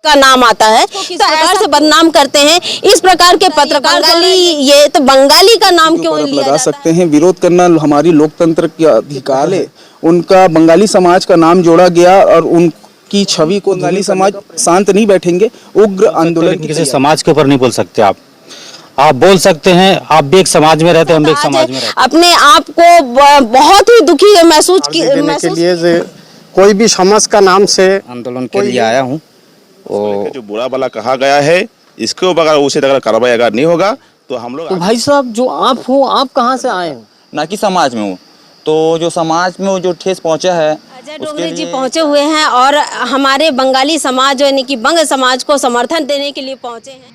का नाम आता है तो किस प्रकार से बदनाम करते हैं इस प्रकार के पत्रकार। ये तो बंगाली का नाम क्यों लिया लगा जाता सकते हैं। विरोध करना हमारी लोकतंत्र की अधिकार है। उनका बंगाली समाज का नाम जोड़ा गया और उनकी छवि को बंगाली समाज शांत नहीं बैठेंगे, उग्र आंदोलन। किसी समाज के ऊपर नहीं बोल सकते आप बोल सकते हैं। आप भी एक समाज में रहते हैं, हम भी एक समाज में रहते हैं। अपने आप को बहुत ही दुखी महसूस के लिए कोई भी समाज का नाम से आंदोलन के लिए आया हूँ। और जो बुरा भला कहा गया है इसके ऊपर अगर उसे अगर कार्रवाई अगर नहीं होगा तो हम लोग। तो भाई साहब जो आप हो, आप कहाँ से आए हो? ना कि समाज में हूँ, तो जो समाज में जो ठेस पहुँचा है अजय डोगरे जी पहुंचे हुए हैं और हमारे बंगाली समाज यानी कि बंग समाज को समर्थन देने के लिए पहुंचे हैं।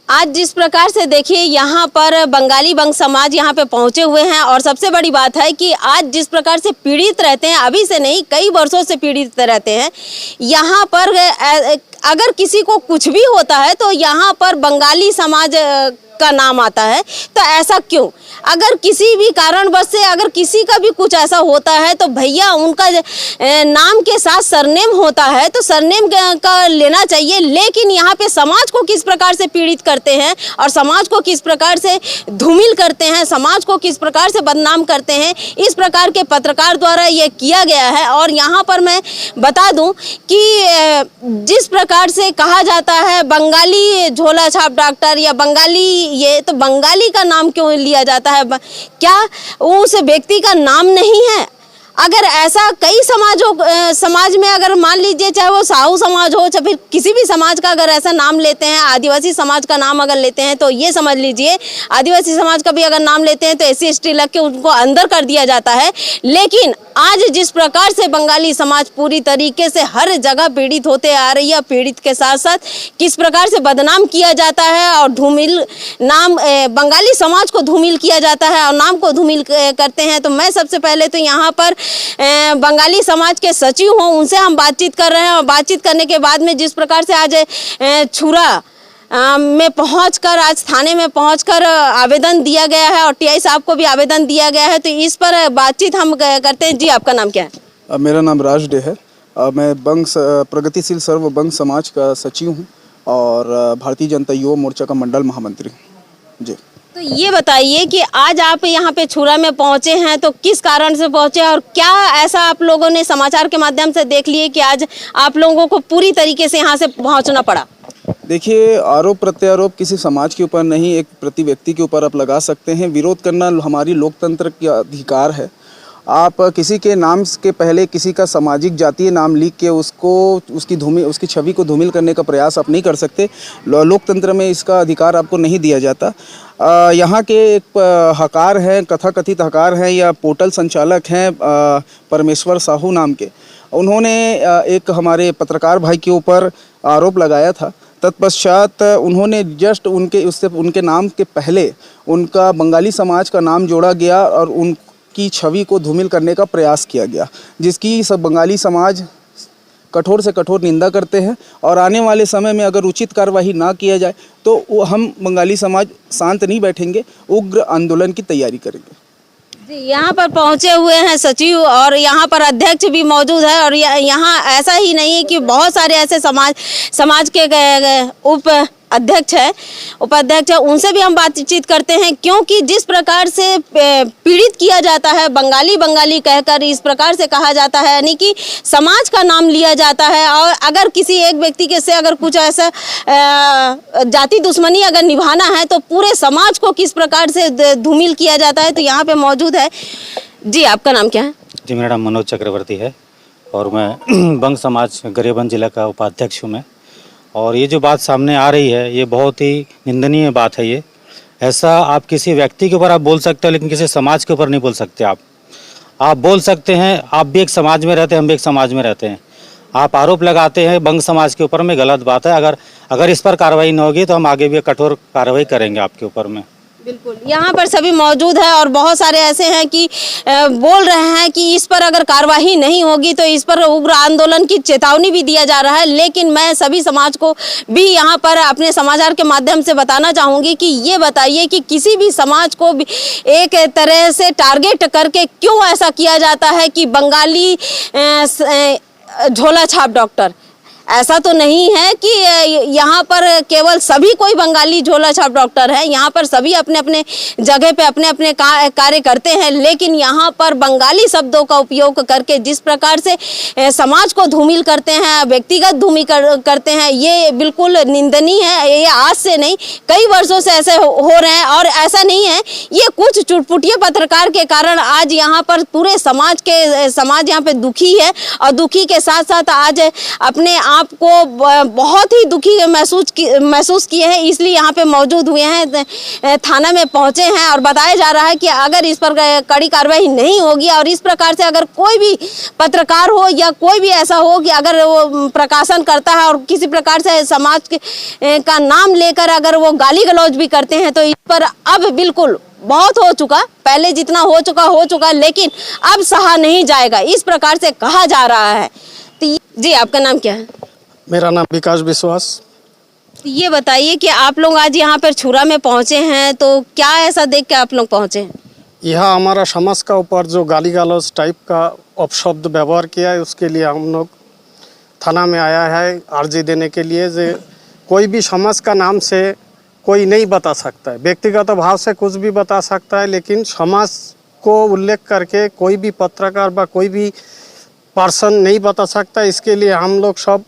आज जिस प्रकार से देखिए यहाँ पर बंगाली बंग समाज यहाँ पे पहुँचे हुए हैं और सबसे बड़ी बात है कि आज जिस प्रकार से पीड़ित रहते हैं, अभी से नहीं कई वर्षों से पीड़ित रहते हैं। यहाँ पर अगर किसी को कुछ भी होता है तो यहाँ पर बंगाली समाज का नाम आता है। तो ऐसा क्यों? अगर किसी भी कारणवश से अगर किसी का भी कुछ ऐसा होता है तो भैया उनका नाम के साथ सरनेम होता है तो सरनेम का लेना चाहिए। लेकिन यहाँ पे समाज को किस प्रकार से पीड़ित करते हैं और समाज को किस प्रकार से धूमिल करते हैं, समाज को किस प्रकार से बदनाम करते हैं, इस प्रकार के पत्रकार द्वारा ये किया गया है। और यहाँ पर मैं बता दूं कि जिस प्रकार से कहा जाता है बंगाली झोला छाप डॉक्टर या बंगाली, ये तो बंगाली का नाम क्यों लिया जाता है? क्या उस व्यक्ति का नाम नहीं है? अगर ऐसा कई समाज में अगर मान लीजिए चाहे वो साहू समाज हो चाहे फिर किसी भी समाज का अगर ऐसा नाम लेते हैं, आदिवासी समाज का नाम अगर लेते हैं तो ये समझ लीजिए आदिवासी समाज का भी अगर नाम लेते हैं तो SC/ST लग के उनको अंदर कर दिया जाता है। लेकिन आज जिस प्रकार से बंगाली समाज पूरी तरीके से हर जगह पीड़ित होते आ रही है, पीड़ित के साथ साथ किस प्रकार से बदनाम किया जाता है और धूमिल नाम बंगाली समाज को धूमिल किया जाता है और नाम को धूमिल करते हैं। तो मैं सबसे पहले तो यहाँ पर बंगाली समाज के सचिव हों, उनसे हम बातचीत कर रहे हैं और बातचीत करने के बाद में जिस प्रकार से आज छुरा में पहुंचकर आज थाने में पहुंचकर आवेदन दिया गया है और TI साहब को भी आवेदन दिया गया है, तो इस पर बातचीत हम करते हैं। जी आपका नाम क्या है? मेरा नाम राज डे है। मैं प्रगतिशील सर्व बंग समाज का सचिव हूँ और भारतीय जनता युवा मोर्चा का मंडल महामंत्री हूँ। जी तो ये बताइए कि आज आप यहाँ पे छुरा में पहुँचे हैं तो किस कारण से पहुँचे और क्या ऐसा आप लोगों ने समाचार के माध्यम से देख लिए कि आज आप लोगों को पूरी तरीके से यहाँ से पहुँचना पड़ा? देखिए, आरोप प्रत्यारोप किसी समाज के ऊपर नहीं, एक प्रति व्यक्ति के ऊपर आप लगा सकते हैं। विरोध करना हमारी लोकतंत्र की अधिकार है। आप किसी के नाम के पहले किसी का सामाजिक जातीय नाम लिख के उसकी छवि को धूमिल करने का प्रयास आप नहीं कर सकते। लोकतंत्र में इसका अधिकार आपको नहीं दिया जाता। यहाँ के एक हकार हैं, कथाकथित हकार हैं या पोर्टल संचालक हैं परमेश्वर साहू नाम के। उन्होंने एक हमारे पत्रकार भाई के ऊपर आरोप लगाया था। तत्पश्चात उन्होंने जस्ट उनके नाम के पहले उनका बंगाली समाज का नाम जोड़ा गया और उनकी छवि को धूमिल करने का प्रयास किया गया, जिसकी सब बंगाली समाज कठोर से कठोर निंदा करते हैं। और आने वाले समय में अगर उचित कार्रवाई ना किया जाए तो हम बंगाली समाज शांत नहीं बैठेंगे, उग्र आंदोलन की तैयारी करेंगे। यहाँ पर पहुँचे हुए हैं सचिव और यहाँ पर अध्यक्ष भी मौजूद है और यहाँ ऐसा ही नहीं है कि बहुत सारे ऐसे समाज के उपाध्यक्ष है, उनसे भी हम बातचीत करते हैं। क्योंकि जिस प्रकार से पीड़ित किया जाता है, बंगाली कहकर इस प्रकार से कहा जाता है, यानी कि समाज का नाम लिया जाता है और अगर किसी एक व्यक्ति के से अगर कुछ ऐसा जाति दुश्मनी अगर निभाना है तो पूरे समाज को किस प्रकार से धूमिल किया जाता है। तो यहाँ पे मौजूद है। जी आपका नाम क्या है? जी मेरा नाम मनोज चक्रवर्ती है और मैं बंग समाज गरियाबंद जिला का उपाध्यक्ष हूँ मैं। और ये जो बात सामने आ रही है ये बहुत ही निंदनीय बात है। ये ऐसा आप किसी व्यक्ति के ऊपर आप बोल सकते हो लेकिन किसी समाज के ऊपर नहीं बोल सकते। आप बोल सकते हैं। आप भी एक समाज में रहते हैं, हम भी एक समाज में रहते हैं। आप आरोप लगाते हैं बंग समाज के ऊपर में, गलत बात है। अगर इस पर कार्रवाई न होगी तो हम आगे भी कठोर कार्रवाई करेंगे आपके ऊपर में। बिल्कुल, यहाँ पर सभी मौजूद है और बहुत सारे ऐसे हैं कि बोल रहे हैं कि इस पर अगर कार्रवाई नहीं होगी तो इस पर उग्र आंदोलन की चेतावनी भी दिया जा रहा है। लेकिन मैं सभी समाज को भी यहाँ पर अपने समाचार के माध्यम से बताना चाहूँगी कि ये बताइए कि किसी भी समाज को भी एक तरह से टारगेट करके क्यों ऐसा किया जाता है कि बंगाली झोला छाप डॉक्टर। ऐसा तो नहीं है कि यहाँ पर केवल सभी कोई बंगाली झोला छाप डॉक्टर है, यहाँ पर सभी अपने अपने जगह पे अपने अपने कार्य करते हैं। लेकिन यहाँ पर बंगाली शब्दों का उपयोग करके जिस प्रकार से समाज को धूमिल करते हैं, व्यक्तिगत धूमिल करते हैं, ये बिल्कुल निंदनीय है। ये आज से नहीं, कई वर्षों से ऐसे हो रहे हैं। और ऐसा नहीं है, ये कुछ चुटपुटिये पत्रकार के कारण आज यहाँ पर पूरे समाज यहाँ पे दुखी है और दुखी के साथ साथ आज अपने आपको बहुत ही दुखी महसूस किए हैं, इसलिए यहाँ पे मौजूद हुए हैं, थाना में पहुंचे हैं। और बताया जा रहा है कि अगर इस पर कड़ी कार्रवाई नहीं होगी और इस प्रकार से अगर कोई भी पत्रकार हो या कोई भी ऐसा हो कि अगर वो प्रकाशन करता है और किसी प्रकार से समाज का नाम लेकर अगर वो गाली गलौज भी करते हैं तो इस पर अब बिल्कुल बहुत हो चुका, पहले जितना हो चुका, लेकिन अब सहा नहीं जाएगा, इस प्रकार से कहा जा रहा है। तो जी, आपका नाम क्या है? मेरा नाम विकास विश्वास। ये बताइए कि आप लोग आज यहाँ पर छुरा में पहुँचे हैं तो क्या ऐसा देख के आप लोग पहुँचे हैं? यह हमारा समाज का ऊपर जो गाली गलौज टाइप का अपशब्द व्यवहार किया है, उसके लिए हम लोग थाना में आया है अर्जी देने के लिए। जो कोई भी समाज का नाम से कोई नहीं बता सकता है, व्यक्तिगत भाव से कुछ भी बता सकता है, लेकिन समाज को उल्लेख करके कोई भी पत्रकार व कोई भी पर्सन नहीं बता सकता। इसके लिए हम लोग सब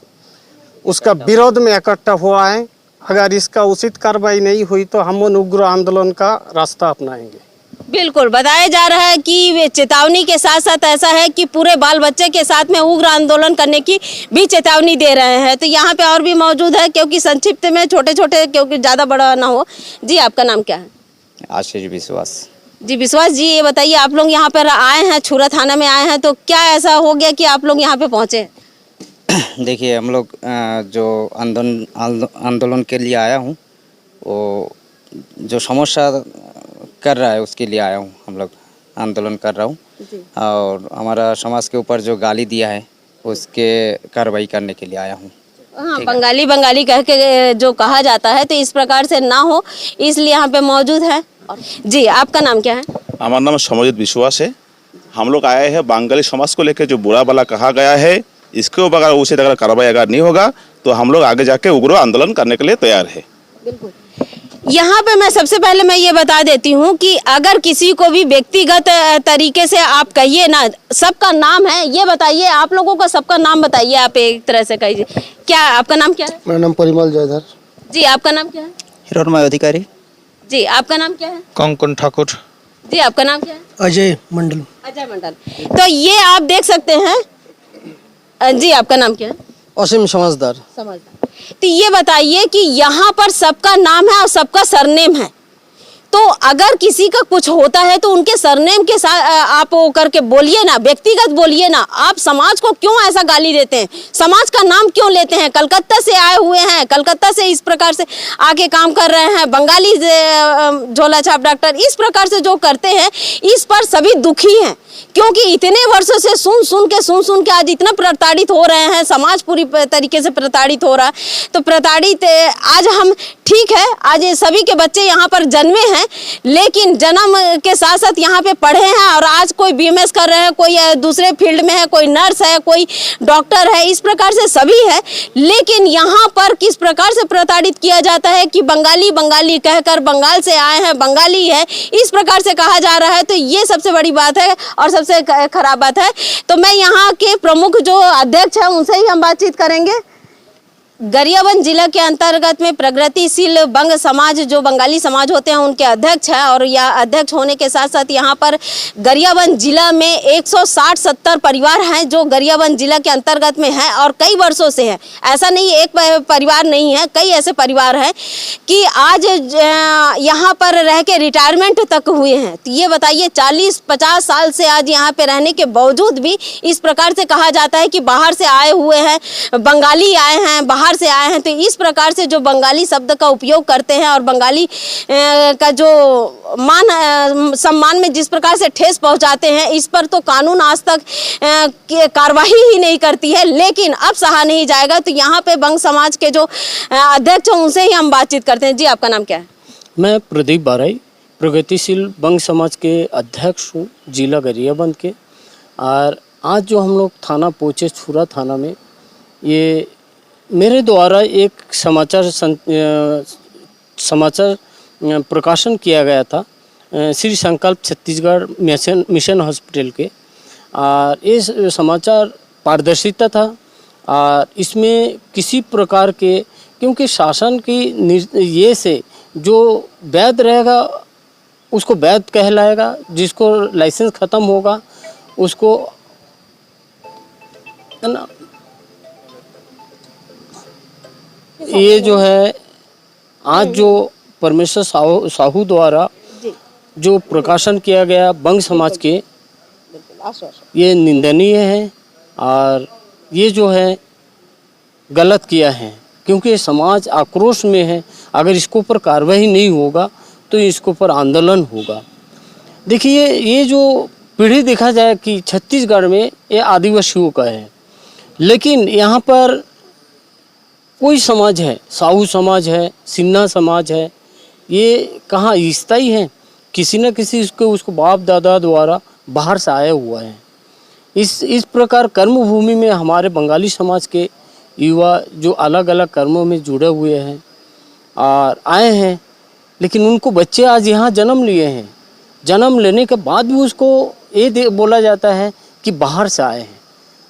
उसका विरोध में इकट्ठा हुआ है। अगर इसका उचित कार्रवाई नहीं हुई तो हम उग्र आंदोलन का रास्ता अपनाएंगे। बिल्कुल, बताया जा रहा है कि वे चेतावनी के साथ साथ ऐसा है कि पूरे बाल बच्चे के साथ में उग्र आंदोलन करने की भी चेतावनी दे रहे हैं। तो यहाँ पे और भी मौजूद है, क्योंकि संक्षिप्त में छोटे क्योंकि ज़्यादा बड़ा ना हो। जी, आपका नाम क्या है? आशीष विश्वास। जी विश्वास जी, ये बताइए, आप लोग यहाँ पर आए हैं, छुरा थाना में आए हैं, तो क्या ऐसा हो गया कि आप लोग यहाँ पे पहुँचे? देखिए, हम लोग जो आंदोलन के लिए आया हूँ, वो जो समस्या कर रहा है उसके लिए आया हूँ। हम लोग आंदोलन कर रहा हूँ और हमारा समाज के ऊपर जो गाली दिया है उसके कार्रवाई करने के लिए आया हूँ। हाँ, बंगाली कह के जो कहा जाता है तो इस प्रकार से ना हो, इसलिए यहाँ पे मौजूद है। जी, आपका नाम क्या है? हमारा नाम समरजीत विश्वास है। हम लोग आए हैं बंगाली समाज को लेकर जो बुरा भला कहा गया है, इसके ऊपर अगर उचित अगर कार्रवाई अगर नहीं होगा तो हम लोग आगे जाके उग्र आंदोलन करने के लिए तैयार है। बिल्कुल, यहाँ पे मैं सबसे पहले मैं ये बता देती हूँ कि अगर किसी को भी व्यक्तिगत तरीके से आप कहिए ना, सबका नाम है, ये बताइए आप लोगों का सबका नाम बताइए, आप एक तरह से कहिए। क्या आपका नाम क्या है? मेरा नाम परिमल जयधर। जी, आपका नाम क्या है? हिरणमय अधिकारी। जी, आपका नाम क्या है? कंकन ठाकुर। जी, आपका नाम क्या है? अजय मंडल। अजय मंडल। तो ये आप देख सकते हैं। जी, आपका नाम क्या है? असीम समझदार। तो ये बताइए कि यहाँ पर सबका नाम है और सबका सरनेम है, तो अगर किसी का कुछ होता है तो उनके सरनेम के साथ आप वो करके बोलिए ना, व्यक्तिगत बोलिए ना। आप समाज को क्यों ऐसा गाली देते हैं? समाज का नाम क्यों लेते हैं? कलकत्ता से आए हुए हैं, कलकत्ता से इस प्रकार से आके काम कर रहे हैं, बंगाली झोला छाप डॉक्टर इस प्रकार से जो करते हैं, इस पर सभी दुखी हैं। क्योंकि इतने वर्षों से सुन के आज इतना प्रताड़ित हो रहे हैं, समाज पूरी तरीके से प्रताड़ित हो रहा है। तो प्रताड़ित आज हम ठीक है, आज सभी के बच्चे यहाँ पर जन्मे हैं, लेकिन जन्म के साथ साथ यहाँ पे पढ़े हैं और आज कोई बीएमएस कर रहे हैं, कोई दूसरे फील्ड में है, कोई नर्स है, कोई डॉक्टर है, इस प्रकार से सभी है। लेकिन यहाँ पर किस प्रकार से प्रताड़ित किया जाता है कि बंगाली कहकर, बंगाल से आए हैं, बंगाली है, इस प्रकार से कहा जा रहा है। तो ये सबसे बड़ी बात है और सबसे खराब बात है। तो मैं यहाँ के प्रमुख जो अध्यक्ष हैं उनसे ही हम बातचीत करेंगे। गरियाबंद जिला के अंतर्गत में प्रगतिशील बंग समाज जो बंगाली समाज होते हैं उनके अध्यक्ष हैं, और यह अध्यक्ष होने के साथ साथ यहाँ पर गरियाबंद जिला में 160-70 परिवार हैं जो गरियाबंद जिला के अंतर्गत में हैं और कई वर्षों से हैं। ऐसा नहीं एक परिवार नहीं है, कई ऐसे परिवार हैं कि आज यहाँ पर रह के रिटायरमेंट तक हुए हैं। तो ये बताइए, 40-50 साल से आज यहाँ पे रहने के बावजूद भी इस प्रकार से कहा जाता है कि बाहर से आए हुए हैं, बंगाली आए हैं, बाहर बाहर से आए हैं, तो इस प्रकार से जो बंगाली शब्द का उपयोग करते हैं और बंगाली का जो मान सम्मान में जिस प्रकार से ठेस पहुंचाते हैं, इस पर तो कानून आज तक कार्रवाई ही नहीं करती है, लेकिन अब सहा नहीं जाएगा। तो यहाँ पे बंग समाज के जो अध्यक्ष हैं उनसे ही हम बातचीत करते हैं। जी, आपका नाम क्या है? मैं प्रदीप बाराई, प्रगतिशील बंग समाज के अध्यक्ष हूँ, जिला गरियाबंद के। और आज जो हम लोग थाना पहुँचे, छुरा थाना में, ये मेरे द्वारा एक समाचार प्रकाशन किया गया था श्री संकल्प छत्तीसगढ़ मिशन हॉस्पिटल के। और इस समाचार पारदर्शिता था और इसमें किसी प्रकार के, क्योंकि शासन की ये से जो वैध रहेगा उसको वैध कहलाएगा, जिसको लाइसेंस ख़त्म होगा उसको, है ना। ये जो है आज जो परमेश्वर साहू द्वारा जो प्रकाशन किया गया बंग समाज के, ये निंदनीय है और ये जो है गलत किया है, क्योंकि समाज आक्रोश में है। अगर इसके ऊपर कार्रवाई नहीं होगा तो इसके ऊपर आंदोलन होगा। देखिए, ये जो पीढ़ी देखा जाए कि छत्तीसगढ़ में ये आदिवासियों का है, लेकिन यहाँ पर कोई समाज है, साहू समाज है, सिन्हा समाज है, ये कहाँ स्थायी है? किसी न किसी उसको बाप दादा द्वारा बाहर से आया हुआ है। इस प्रकार कर्मभूमि में हमारे बंगाली समाज के युवा जो अलग अलग कर्मों में जुड़े हुए हैं और आए हैं, लेकिन उनको बच्चे आज यहाँ जन्म लिए हैं। जन्म लेने के बाद भी उसको ये बोला जाता है कि बाहर से आए हैं।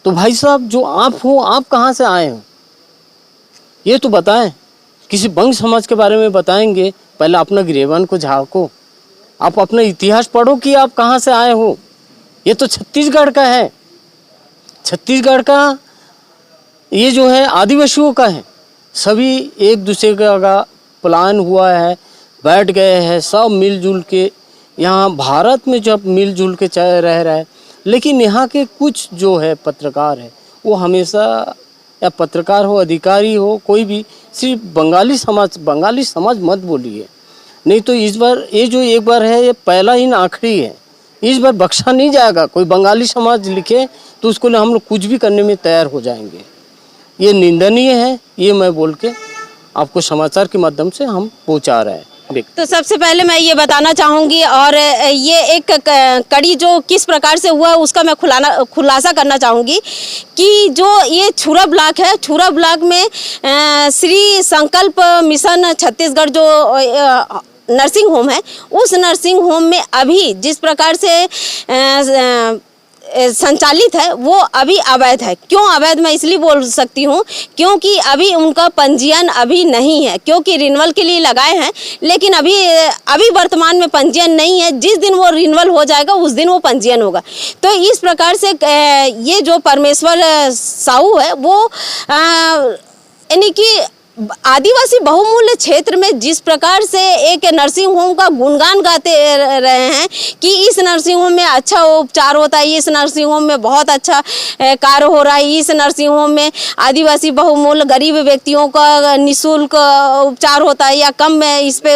तो भाई साहब, जो आप हो, आप कहाँ से आए हो ये तो बताएं। किसी बंग समाज के बारे में बताएंगे, पहले अपना गिरेबान को झाँको, आप अपना इतिहास पढ़ो कि आप कहाँ से आए हो। ये तो छत्तीसगढ़ का है, छत्तीसगढ़ का ये जो है आदिवासियों का है। सभी एक दूसरे का प्लान हुआ है, बैठ गए हैं सब मिलजुल के। यहाँ भारत में जब मिलजुल के रह रहा है, लेकिन यहाँ के कुछ जो है पत्रकार है वो हमेशा, या पत्रकार हो, अधिकारी हो, कोई भी, सिर्फ बंगाली समाज मत बोलिए। नहीं तो इस बार ये जो एक बार है ये पहला ही आखिरी है, इस बार बख्शा नहीं जाएगा। कोई बंगाली समाज लिखे तो उसको लिए हम लोग कुछ भी करने में तैयार हो जाएंगे। ये निंदनीय है, ये मैं बोल के आपको समाचार के माध्यम से हम पहुंचा रहे हैं। तो सबसे पहले मैं ये बताना चाहूँगी, और ये एक कड़ी जो किस प्रकार से हुआ उसका मैं खुलासा करना चाहूँगी कि जो ये छुरा ब्लॉक है, छुरा ब्लॉक में श्री संकल्प मिशन छत्तीसगढ़ जो नर्सिंग होम है, उस नर्सिंग होम में अभी जिस प्रकार से संचालित है वो अभी अवैध है। क्यों अवैध मैं इसलिए बोल सकती हूँ क्योंकि अभी उनका पंजीयन अभी नहीं है, क्योंकि रिन्यूअल के लिए लगाए हैं, लेकिन अभी वर्तमान में पंजीयन नहीं है। जिस दिन वो रिन्यूअल हो जाएगा उस दिन वो पंजीयन होगा। तो इस प्रकार से ये जो परमेश्वर साहू है वो यानी कि आदिवासी बहुमूल्य क्षेत्र में जिस प्रकार से एक नर्सिंग होम का गुणगान गाते रहे हैं कि इस नर्सिंग होम में अच्छा उपचार होता है, इस नर्सिंग होम में बहुत अच्छा कार्य हो रहा है, इस नर्सिंग होम में आदिवासी बहुमूल्य गरीब व्यक्तियों का निःशुल्क उपचार होता है या कम में इस पे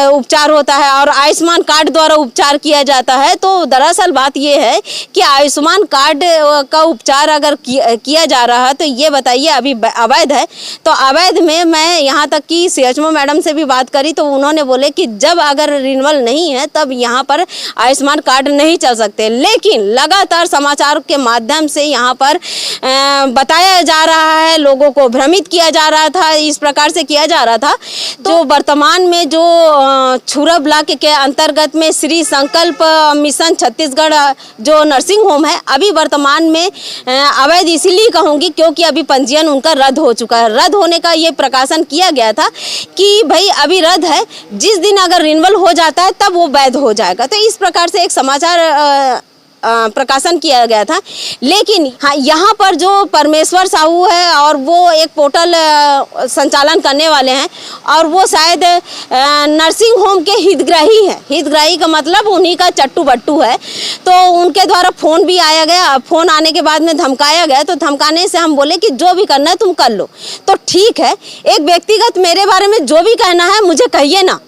उपचार होता है और आयुष्मान कार्ड द्वारा उपचार किया जाता है। तो दरअसल बात ये है कि आयुष्मान कार्ड का उपचार अगर किया जा रहा है तो ये बताइए अभी अवैध है। तो अवैध में मैं यहाँ तक कि सीएचओ मैडम से भी बात करी तो उन्होंने बोले कि जब अगर रिन्यूअल नहीं है तब यहाँ पर आयुष्मान कार्ड नहीं चल सकते। लेकिन लगातार समाचार के माध्यम से यहाँ पर बताया जा रहा है, लोगों को भ्रमित किया जा रहा था, इस प्रकार से किया जा रहा था। तो वर्तमान में जो छुरा ब्लॉक के अंतर्गत में श्री संकल्प मिशन छत्तीसगढ़ जो नर्सिंग होम है अभी वर्तमान में अवैध इसीलिए कहूँगी क्योंकि अभी पंजीयन उनका रद्द हो चुका है। रद्द होने का ये प्रकाशन किया गया था कि भाई अभी रद्द है, जिस दिन अगर रिन्यूअल हो जाता है तब वो वैध हो जाएगा। तो इस प्रकार से एक समाचार प्रकाशन किया गया था। लेकिन हाँ, यहाँ पर जो परमेश्वर साहू है और वो एक पोर्टल संचालन करने वाले हैं और वो शायद नर्सिंग होम के हितग्राही हैं। हितग्राही का मतलब उन्हीं का चट्टू बट्टू है। तो उनके द्वारा फ़ोन भी आया गया, फ़ोन आने के बाद में धमकाया गया। तो धमकाने से हम बोले कि जो भी करना है तुम कर लो। तो ठीक है, एक व्यक्तिगत मेरे बारे में जो भी कहना है मुझे कहिए ना,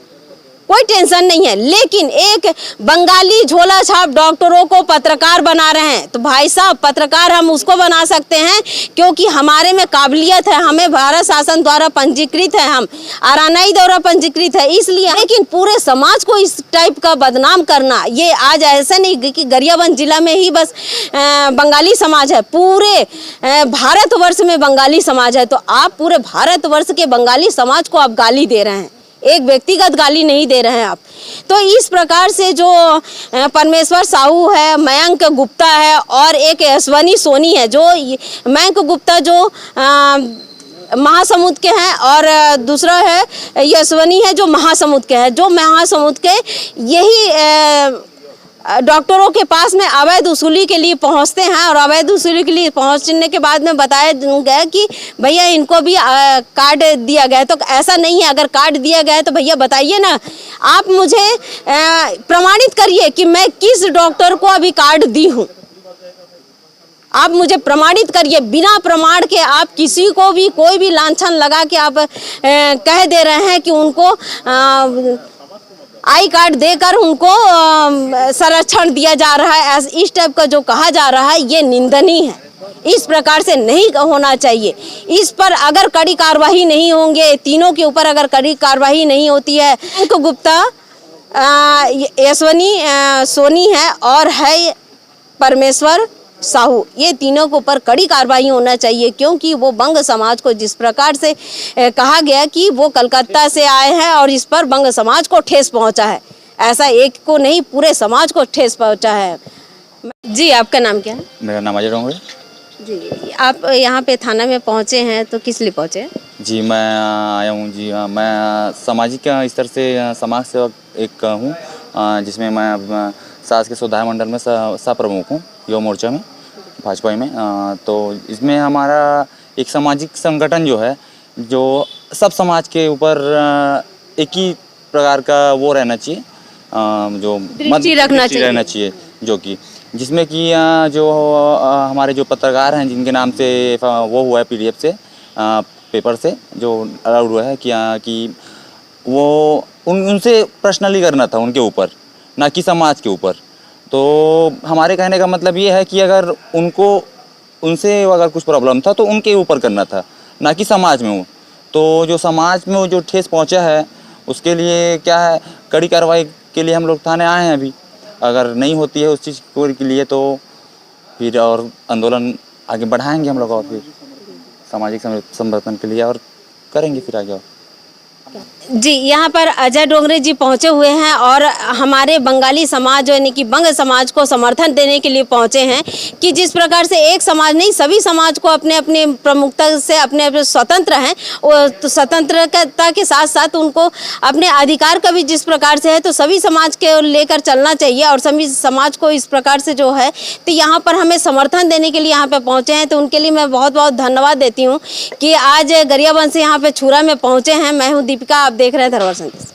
कोई टेंशन नहीं है। लेकिन एक बंगाली झोला छाप डॉक्टरों को पत्रकार बना रहे हैं, तो भाई साहब पत्रकार हम उसको बना सकते हैं क्योंकि हमारे में काबिलियत है, हमें भारत शासन द्वारा पंजीकृत है, हम आरएनआई द्वारा पंजीकृत है, इसलिए। लेकिन पूरे समाज को इस टाइप का बदनाम करना, ये आज ऐसा नहीं कि गरियाबंद जिला में ही बस बंगाली समाज है, पूरे भारतवर्ष में बंगाली समाज है। तो आप पूरे भारतवर्ष के बंगाली समाज को आप गाली दे रहे हैं, एक व्यक्तिगत गाली नहीं दे रहे हैं आप। तो इस प्रकार से जो परमेश्वर साहू है, मयंक गुप्ता है और एक यशवनी सोनी है, जो मयंक गुप्ता जो महासमुंद के हैं और दूसरा है यशवनी है जो महासमुंद के हैं। जो महासमुंद के यही डॉक्टरों के पास में अवैध वसूली के लिए पहुंचते हैं और अवैध वसूली के लिए पहुंचने के बाद में बताया गया कि भैया इनको भी कार्ड दिया गया है। तो ऐसा नहीं है, अगर कार्ड दिया गया है तो भैया बताइए ना, आप मुझे प्रमाणित करिए कि मैं किस डॉक्टर को अभी कार्ड दी हूँ। आप मुझे प्रमाणित करिए। बिना प्रमाण के आप किसी को भी कोई भी लांछन लगा के आप कह दे रहे हैं कि उनको आई कार्ड देकर उनको संरक्षण दिया जा रहा है। इस टाइप का जो कहा जा रहा है ये निंदनीय है, इस प्रकार से नहीं होना चाहिए। इस पर अगर कड़ी कार्रवाई नहीं होंगे, तीनों के ऊपर अगर कड़ी कार्रवाई नहीं होती है, मयंक गुप्ता, यशवनी सोनी है और है परमेश्वर साहू, ये तीनों के ऊपर कड़ी कार्रवाई होना चाहिए। क्योंकि वो बंग समाज को जिस प्रकार से कहा गया कि वो कलकत्ता से आए हैं और इस पर बंग समाज को ठेस पहुंचा है, ऐसा एक को नहीं पूरे समाज को ठेस पहुंचा है। जी, आपका नाम क्या है? मेरा नाम अजय डोंगरे। जी, आप यहाँ पे थाना में पहुँचे हैं तो किस लिए पहुँचे? जी, मैं आया हूँ। जी हाँ, मैं सामाजिक स्तर से समाज सेवक एक हूँ, जिसमें मैं सास के सुधार मंडल में सह प्रमुख हूँ, युवा मोर्चा में, भाजपा में। तो इसमें हमारा एक सामाजिक संगठन जो है, जो सब समाज के ऊपर एक ही प्रकार का वो रहना चाहिए, जो दृष्टि रहना चाहिए, जो कि जिसमें कि जो हमारे जो पत्रकार हैं जिनके नाम से वो हुआ है PDF से, पेपर से जो अलाउड हुआ है कि वो उनसे पर्सनली करना था, उनके ऊपर, ना कि समाज के ऊपर। तो हमारे कहने का मतलब ये है कि अगर उनसे अगर कुछ प्रॉब्लम था तो उनके ऊपर करना था, ना कि समाज में हो। तो जो समाज में वो जो ठेस पहुंचा है उसके लिए क्या है, कड़ी कार्रवाई के लिए हम लोग थाने आए हैं अभी। अगर नहीं होती है उस चीज़ के लिए तो फिर और आंदोलन आगे बढ़ाएंगे हम लोग, और फिर सामाजिक संवर्धन के लिए और करेंगे फिर आगे। जी, यहाँ पर अजय डोंगरे जी पहुँचे हुए हैं और हमारे बंगाली समाज यानी कि बंग समाज को समर्थन देने के लिए पहुँचे हैं कि जिस प्रकार से एक समाज नहीं, सभी समाज को अपने अपने प्रमुखता से अपने अपने स्वतंत्र हैं, तो स्वतंत्रता के साथ साथ उनको अपने अधिकार का भी जिस प्रकार से है, तो सभी समाज के लेकर चलना चाहिए और सभी समाज को इस प्रकार से जो है, तो यहाँ पर हमें समर्थन देने के लिए यहाँ पर पहुँचे हैं। तो उनके लिए मैं बहुत बहुत धन्यवाद देती हूँ कि आज गरियाबंद से यहाँ पर छुरा में पहुँचे हैं। मैं हूँ दीपिका, आप देख रहे हैं धरोहर संदेश।